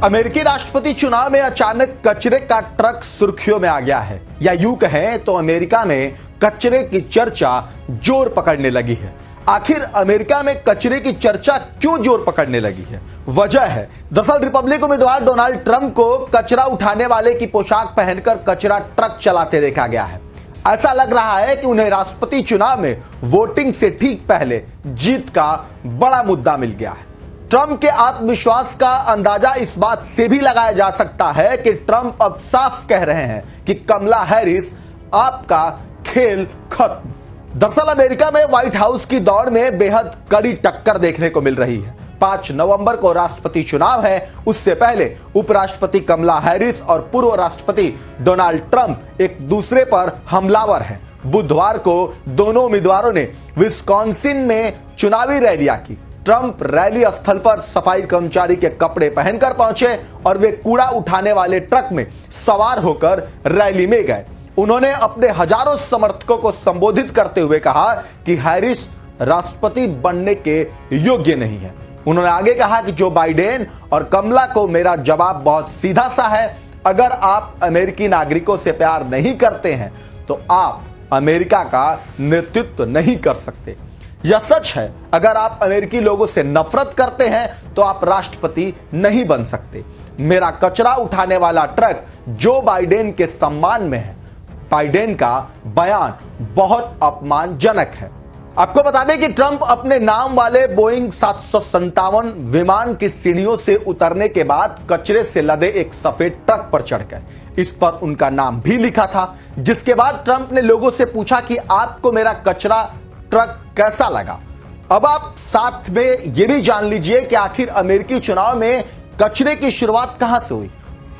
अमेरिकी राष्ट्रपति चुनाव में अचानक कचरे का ट्रक सुर्खियों में आ गया है, या यूं कहें तो अमेरिका में कचरे की चर्चा जोर पकड़ने लगी है। आखिर अमेरिका में कचरे की चर्चा क्यों जोर पकड़ने लगी है? वजह है दरअसल रिपब्लिक उम्मीदवार डोनाल्ड ट्रंप को कचरा उठाने वाले की पोशाक पहनकर कचरा ट्रक चलाते देखा गया है। ऐसा लग रहा है कि उन्हें राष्ट्रपति चुनाव में वोटिंग से ठीक पहले जीत का बड़ा मुद्दा मिल गया है। ट्रंप के आत्मविश्वास का अंदाजा इस बात से भी लगाया जा सकता है कि ट्रंप अब साफ कह रहे हैं कि कमला हैरिस आपका खेल खत्म। दरअसल अमेरिका में व्हाइट हाउस की दौड़ में बेहद कड़ी टक्कर देखने को मिल रही है। 5 नवंबर को राष्ट्रपति चुनाव है, उससे पहले उपराष्ट्रपति कमला हैरिस और पूर्व राष्ट्रपति डोनाल्ड ट्रंप एक दूसरे पर हमलावर हैं। बुधवार को दोनों उम्मीदवारों ने विस्कॉन्सिन में चुनावी रैलियां की। ट्रंप रैली स्थल पर सफाई कर्मचारी के कपड़े पहनकर पहुंचे और वे कूड़ा उठाने वाले ट्रक में सवार होकर रैली में गए। उन्होंने अपने हजारों समर्थकों को संबोधित करते हुए कहा कि हैरिस राष्ट्रपति बनने के योग्य नहीं है। उन्होंने आगे कहा कि जो बाइडेन और कमला को मेरा जवाब बहुत सीधा सा है, अगर आप अमेरिकी नागरिकों से प्यार नहीं करते हैं तो आप अमेरिका का नेतृत्व नहीं कर सकते। यह सच है, अगर आप अमेरिकी लोगों से नफरत करते हैं तो आप राष्ट्रपति नहीं बन सकते। मेरा कचरा उठाने वाला ट्रक जो बाइडेन के सम्मान में है। बाइडेन का बयान बहुत अपमानजनक है। आपको बता दें कि ट्रंप अपने नाम वाले बोइंग 757 विमान की सीढ़ियों से उतरने के बाद कचरे से लदे एक सफेद ट्रक पर चढ़ गए। इस पर उनका नाम भी लिखा था, जिसके बाद ट्रंप ने लोगों से पूछा कि आपको मेरा कचरा ट्रक कैसा लगा। अब आप साथ में यह भी जान लीजिए कि आखिर अमेरिकी चुनाव में कचरे की शुरुआत कहां से हुई।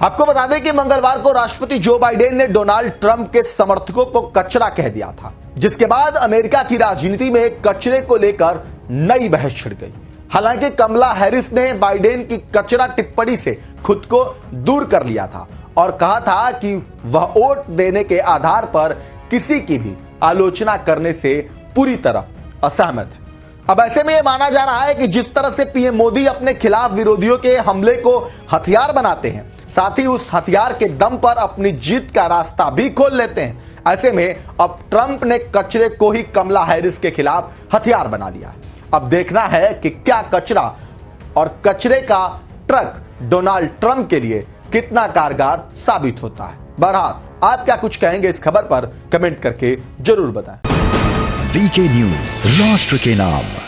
आपको बता दें कि मंगलवार को राष्ट्रपति जो बाइडेन ने डोनाल्ड ट्रंप के समर्थकों को कचरा कह दिया था, जिसके बाद अमेरिका की राजनीति में कचरे को लेकर नई बहस छिड़ गई। हालांकि कमला हैरिस ने बाइडेन की कचरा टिप्पणी से खुद को दूर कर लिया था और कहा था कि वह वोट देने के आधार पर किसी की भी आलोचना करने से पूरी तरह असहमत है। अब ऐसे में यह माना जा रहा है कि जिस तरह से पीएम मोदी अपने खिलाफ विरोधियों के हमले को हथियार बनाते हैं, साथ ही उस हथियार के दम पर अपनी जीत का रास्ता भी खोल लेते हैं। ऐसे में अब ट्रंप ने कचरे को ही कमला हैरिस के खिलाफ हथियार बना लिया है। अब देखना है कि क्या कचरा और कचरे का ट्रक डोनाल्ड ट्रंप के लिए कितना कारगर साबित होता है। बहरहाल आप क्या कुछ कहेंगे इस खबर पर कमेंट करके जरूर बताएं। वीके न्यूज, राष्ट्र के नाम।